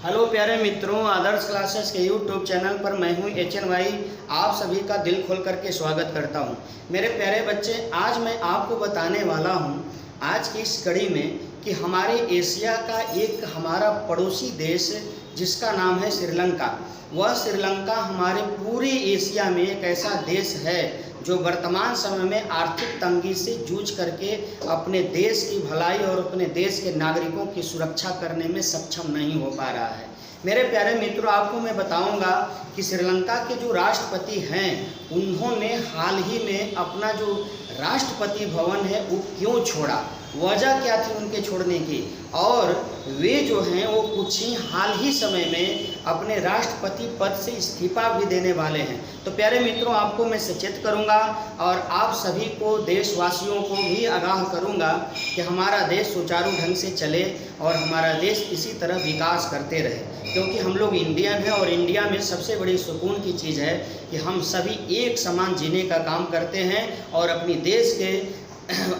Hello प्यारे मित्रों, आदर्श classes के यूट्यूब चैनल पर मैं हूं HNY। आप सभी का दिल खोल करके स्वागत करता हूं। मेरे प्यारे बच्चे, आज मैं आपको बताने वाला हूं आज की इस कड़ी में कि हमारे एशिया का एक हमारा पड़ोसी देश जिसका नाम है श्रीलंका। वह श्रीलंका हमारे पूरे एशिया में एक ऐसा देश है जो वर्तमान समय में आर्थिक तंगी से जूझ करके अपने देश की भलाई और अपने देश के नागरिकों की सुरक्षा करने में सक्षम नहीं हो पा रहा है। मेरे प्यारे मित्रों, आपको मैं बताऊंगा कि श्रीलंका के जो राष्ट्रपति हैं उन्होंने हाल ही में अपना जो राष्ट्रपति भवन है वो क्यों छोड़ा, वजह क्या थी उनके छोड़ने की, और वे जो हैं वो कुछ ही हाल ही समय में अपने राष्ट्रपति पद से इस्तीफा भी देने वाले हैं। तो प्यारे मित्रों, आपको मैं सचेत करूंगा और आप सभी को, देशवासियों को भी आगाह करूंगा कि हमारा देश सुचारू ढंग से चले और हमारा देश इसी तरह विकास करते रहे, क्योंकि हम लोग इंडियन हैं और इंडिया में सबसे बड़ी सुकून की चीज़ है कि हम सभी एक समान जीने का काम करते हैं और अपनी देश के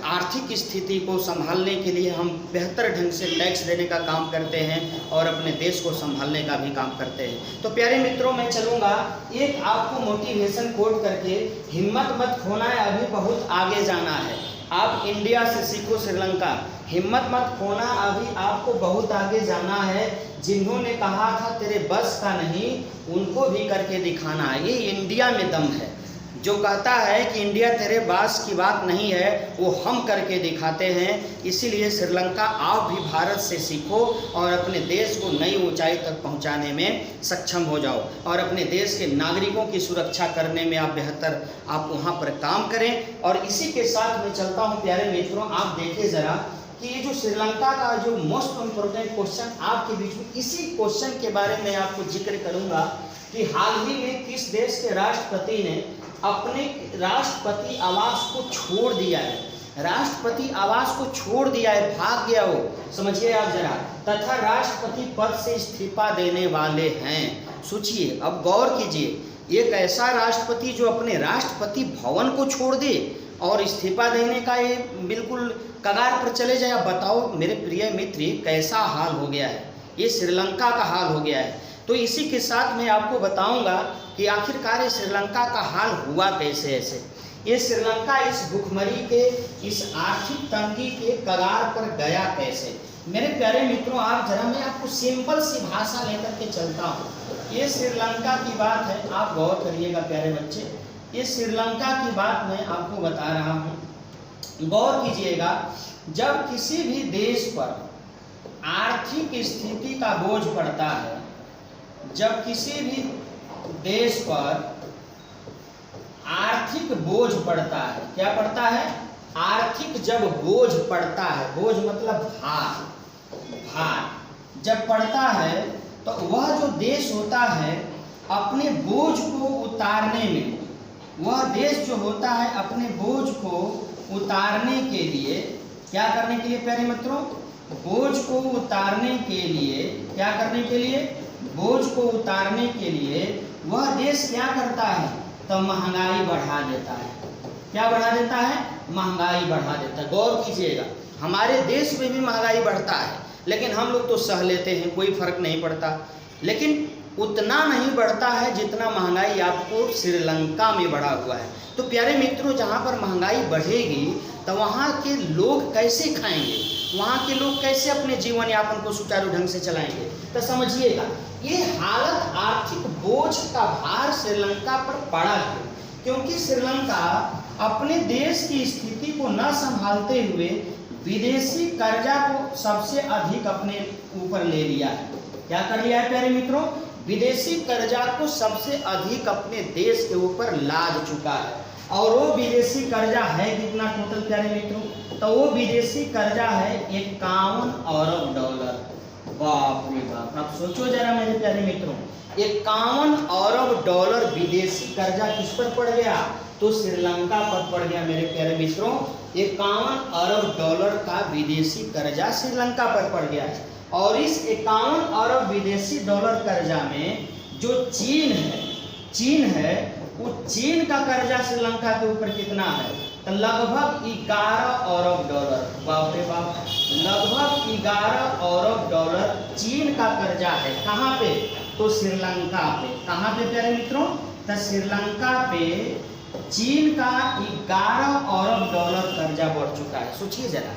आर्थिक स्थिति को संभालने के लिए हम बेहतर ढंग से टैक्स देने का काम करते हैं और अपने देश को संभालने का भी काम करते हैं। तो प्यारे मित्रों, मैं चलूँगा एक आपको मोटिवेशन कोट करके, हिम्मत मत खोना है, अभी बहुत आगे जाना है। आप इंडिया से सीखो श्रीलंका, हिम्मत मत खोना, अभी आपको बहुत आगे जाना है। जिन्होंने कहा था तेरे बस का नहीं, उनको भी करके दिखाना है। ये इंडिया में दम है। जो कहता है कि इंडिया तेरे बास की बात नहीं है, वो हम करके दिखाते हैं। इसीलिए श्रीलंका, आप भी भारत से सीखो और अपने देश को नई ऊंचाई तक पहुंचाने में सक्षम हो जाओ और अपने देश के नागरिकों की सुरक्षा करने में आप बेहतर आप वहां पर काम करें। और इसी के साथ मैं चलता हूं प्यारे मित्रों, आप देखिए ज़रा कि ये जो श्रीलंका का जो मोस्ट इम्पोर्टेंट क्वेश्चन आपके बीच में, इसी क्वेश्चन के बारे में आपको जिक्र करूँगा कि हाल ही में किस देश के राष्ट्रपति ने अपने राष्ट्रपति आवास को छोड़ दिया है। राष्ट्रपति आवास को छोड़ दिया है, भाग गया वो, समझिए आप जरा, तथा राष्ट्रपति पद से इस्तीफा देने वाले हैं। सोचिए, अब गौर कीजिए, एक ऐसा राष्ट्रपति जो अपने राष्ट्रपति भवन को छोड़ दे और इस्तीफा देने का ये बिल्कुल कगार पर चले जाए। बताओ मेरे प्रिय मित्र, कैसा हाल हो गया है, ये श्रीलंका का हाल हो गया है। तो इसी के साथ मैं आपको बताऊंगा कि आखिरकार ये श्रीलंका का हाल हुआ कैसे ऐसे। ये श्रीलंका इस भुखमरी के, इस आर्थिक तंगी के कगार पर गया कैसे। मेरे प्यारे मित्रों, आप जरा, मैं आपको सिंपल सी भाषा लेकर के चलता हूँ। ये श्रीलंका की बात है, आप गौर करिएगा प्यारे बच्चे, ये श्रीलंका की बात मैं आपको बता रहा हूँ। गौर कीजिएगा, जब किसी भी देश पर आर्थिक स्थिति का बोझ पड़ता है, जब किसी भी देश पर आर्थिक बोझ पड़ता है, क्या पड़ता है, आर्थिक जब बोझ पड़ता है, बोझ मतलब भार जब पड़ता है, तो वह जो देश होता है अपने बोझ को उतारने में, वह देश जो होता है अपने बोझ को उतारने के लिए, क्या करने के लिए प्यारे मित्रों, बोझ को उतारने के लिए, क्या करने के लिए, बोझ को उतारने के लिए वह देश क्या करता है, तो महंगाई बढ़ा देता है। क्या बढ़ा देता है, महंगाई बढ़ा देता है। गौर कीजिएगा, हमारे देश में भी महंगाई बढ़ता है, लेकिन हम लोग तो सह लेते हैं, कोई फर्क नहीं पड़ता। लेकिन उतना नहीं बढ़ता है जितना महंगाई आपको श्रीलंका में बढ़ा हुआ है। तो प्यारे मित्रों, जहाँ पर महंगाई बढ़ेगी तो वहाँ के लोग कैसे खाएंगे, वहाँ के लोग कैसे अपने जीवन यापन को सुचारू ढंग से चलाएंगे। तो समझिएगा, ये हालत, आर्थिक बोझ का भार श्रीलंका पर पड़ा है, क्योंकि श्रीलंका अपने देश की स्थिति को न संभालते हुए विदेशी कर्जा को सबसे अधिक अपने ऊपर ले लिया है। क्या कर लिया है प्यारे मित्रों, विदेशी कर्जा को सबसे अधिक अपने देश के ऊपर लाद चुका है। और वो विदेशी कर्जा है कितना टोटल प्यारे मित्रों, तो वो विदेशी कर्जा है 51 अरब डॉलर। बाप रे बाप, आप सोचो जरा मेरे प्यारे मित्रों, 51 अरब डॉलर विदेशी कर्जा किस पर पड़ गया, तो श्रीलंका पर पड़ गया मेरे प्यारे मित्रों। 51 अरब डॉलर का विदेशी कर्जा श्रीलंका पर पड़ गया है। और इस 51 अरब विदेशी डॉलर कर्जा में जो चीन है वो चीन का कर्जा श्रीलंका के ऊपर कितना है, तो लगभग 11 अरब डॉलर। बाप रे बाप, लगभग 11 अरब डॉलर चीन का कर्जा है। कहाँ पे? तो श्रीलंका पे। कहाँ पे प्यारे मित्रों? तो श्रीलंका पे चीन का 11 अरब डॉलर कर्जा बढ़ चुका है। सोचिए जरा,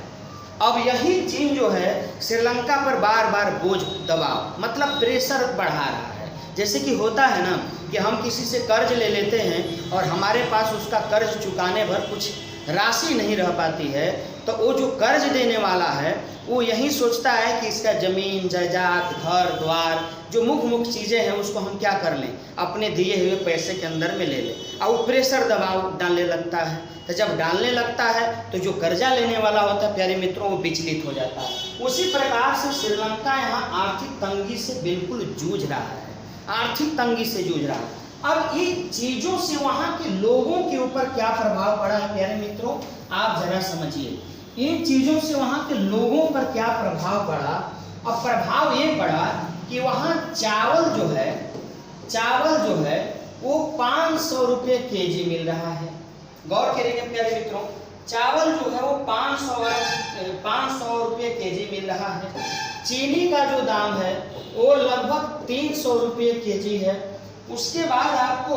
अब यही चीन जो है श्रीलंका पर बार बार बोझ दबाव मतलब प्रेशर बढ़ा रहा है। जैसे कि होता है ना कि हम किसी से कर्ज ले लेते हैं और हमारे पास उसका कर्ज चुकाने भर कुछ राशि नहीं रह पाती है, तो वो जो कर्ज देने वाला है वो यही सोचता है कि इसका ज़मीन जायदाद घर द्वार जो मुख्य चीज़ें हैं उसको हम क्या कर लें, अपने दिए हुए पैसे के अंदर में ले लें, और वो प्रेशर दबाव डालने लगता है। तो जब डालने लगता है तो जो कर्जा लेने वाला होता है प्यारे मित्रों वो विचलित हो जाता है। उसी प्रकार से श्रीलंका यहाँ आर्थिक तंगी से बिल्कुल जूझ रहा है, आर्थिक तंगी से जूझ रहा है। अब इन चीज़ों से वहाँ के लोगों के ऊपर क्या प्रभाव पड़ा है प्यारे मित्रों, आप जरा समझिए। इन चीज़ों से वहाँ के लोगों पर क्या प्रभाव पड़ा? अब प्रभाव ये पड़ा कि वहाँ चावल जो है वो 500 रुपये केजी मिल रहा है। गौर करेंगे प्यारे मित्रों, चावल जो है वो 500 रुपये केजी मिल रहा है। चीनी का जो दाम है वो लगभग 300 रुपये केजी है। उसके बाद आपको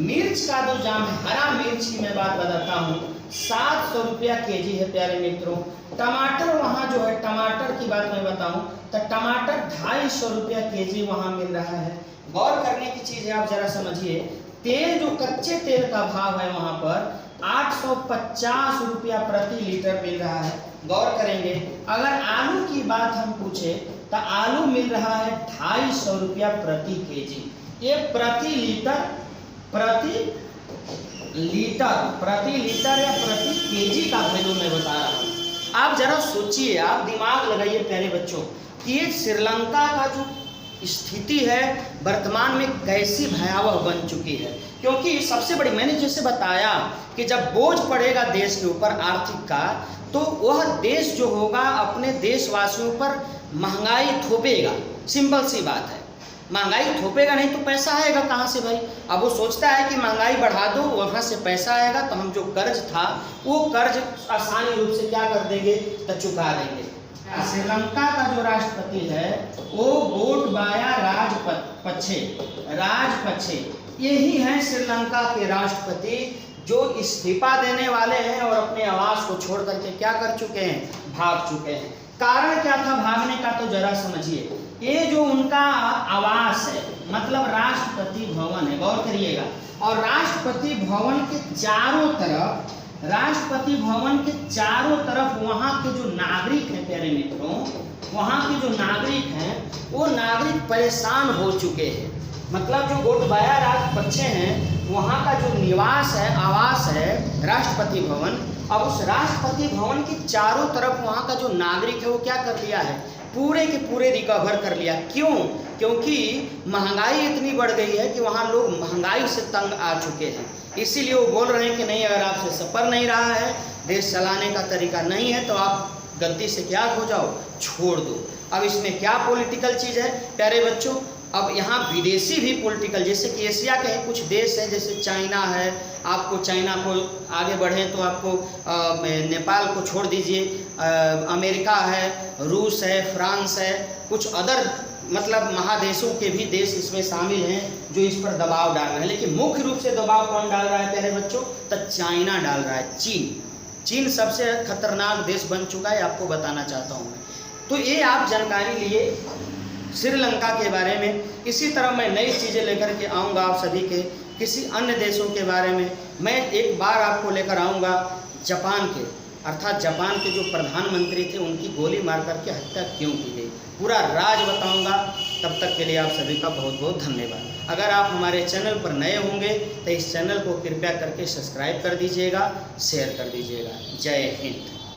मिर्च का जो दाम है, हरा मिर्च की मैं बात बताता हूँ, 700 रुपया केजी है प्यारे मित्रों। टमाटर वहाँ जो है, टमाटर की बात मैं बताऊँ तो टमाटर 250 रुपया केजी वहाँ मिल रहा है। गौर करने की चीज़ है, आप जरा समझिए। तेल जो कच्चे तेल का भाव है वहाँ पर 850 रुपया प्रति लीटर मिल रहा है। गौर करेंगे, अगर आलू की बात हम पूछे तो आलू मिल रहा है 250 रुपया प्रति केजी। ये प्रति लीटर या प्रति केजी का वैल्यू मैं बता रहा हूँ। आप जरा सोचिए, आप दिमाग लगाइए प्यारे बच्चों कि ये श्रीलंका का जो स्थिति है वर्तमान में कैसी भयावह बन चुकी है। क्योंकि सबसे बड़ी, मैंने जैसे बताया कि जब बोझ पड़ेगा देश के ऊपर आर्थिक का, तो वह देश जो होगा अपने देशवासियों पर महंगाई थोपेगा। सिंपल सी बात है, महंगाई थोपेगा नहीं तो पैसा आएगा कहाँ से भाई? अब वो सोचता है कि महंगाई बढ़ा दो, वहाँ से पैसा आएगा तो हम जो कर्ज था वो कर्ज आसानी रूप से क्या कर देंगे, तो चुका देंगे। श्रीलंका का जो राष्ट्रपति है वो गोटबाया राजपक्षे यही है श्रीलंका के राष्ट्रपति, जो इस्तीफा देने वाले हैं और अपने आवास को छोड़ करके क्या कर चुके हैं, भाग चुके हैं। कारण क्या था भागने का, तो जरा समझिए। ये जो उनका आवास है मतलब राष्ट्रपति भवन है, गौर करिएगा, और राष्ट्रपति भवन के चारों तरफ वहाँ के जो नागरिक हैं प्यारे मित्रों, वहाँ के जो नागरिक हैं वो नागरिक परेशान हो चुके हैं। मतलब जो गोटबाया राजपक्षे हैं वहाँ का जो निवास है, आवास है राष्ट्रपति भवन, अब उस राष्ट्रपति भवन के चारों तरफ वहाँ का जो नागरिक है वो क्या कर लिया है, पूरे के पूरे रिकवर कर लिया। क्यों? क्योंकि महंगाई इतनी बढ़ गई है कि वहाँ लोग महंगाई से तंग आ चुके हैं। इसीलिए वो बोल रहे हैं कि नहीं, अगर आपसे सफर नहीं रहा है, देश चलाने का तरीका नहीं है, तो आप गद्दी से क्या हो जाओ, छोड़ दो। अब इसमें क्या पॉलिटिकल चीज़ है प्यारे बच्चों, अब यहाँ विदेशी भी पॉलिटिकल, जैसे कि एशिया के हैं कुछ देश हैं, जैसे चाइना है, आपको चाइना को आगे बढ़ें तो आपको नेपाल को छोड़ दीजिए, अमेरिका है, रूस है, फ्रांस है, कुछ अदर मतलब महादेशों के भी देश इसमें शामिल हैं जो इस पर दबाव डाल रहे हैं। लेकिन मुख्य रूप से दबाव कौन डाल रहा है प्यारे बच्चों, तो चाइना डाल रहा है। चीन सबसे खतरनाक देश बन चुका है, आपको बताना चाहता हूँ मैं। तो ये आप जानकारी लिए श्रीलंका के बारे में। इसी तरह मैं नई चीज़ें लेकर के आऊँगा आप सभी के, किसी अन्य देशों के बारे में। मैं एक बार आपको लेकर आऊँगा जापान के, अर्थात जापान के जो प्रधानमंत्री थे उनकी गोली मार करके हत्या क्यों की गई, पूरा राज बताऊँगा। तब तक के लिए आप सभी का बहुत बहुत धन्यवाद। अगर आप हमारे चैनल पर नए होंगे तो इस चैनल को कृपया करके सब्सक्राइब कर दीजिएगा, शेयर कर दीजिएगा। जय हिंद।